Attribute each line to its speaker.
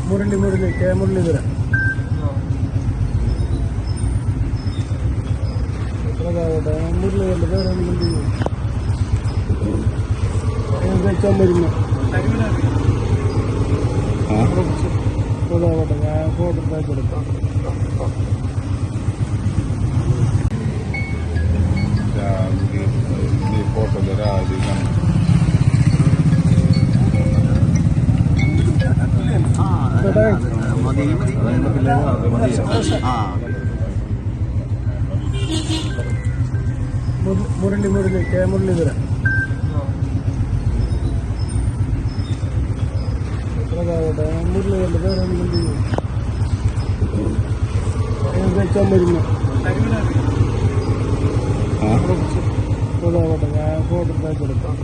Speaker 1: Murali K Muralidhara മുരളീധരൻ്റെ വെച്ചാൽ മരുന്ന് അതാവട്ടെ ഞാൻ ഫോട്ടോ എടുക്കാം
Speaker 2: foto della
Speaker 1: Murali K Muralidhara മുരളീധരൻ്റെ വെച്ചാൽ മരുന്ന് അതാവട്ടെ ഞാൻ ഫോട്ടോ എടുക്കാം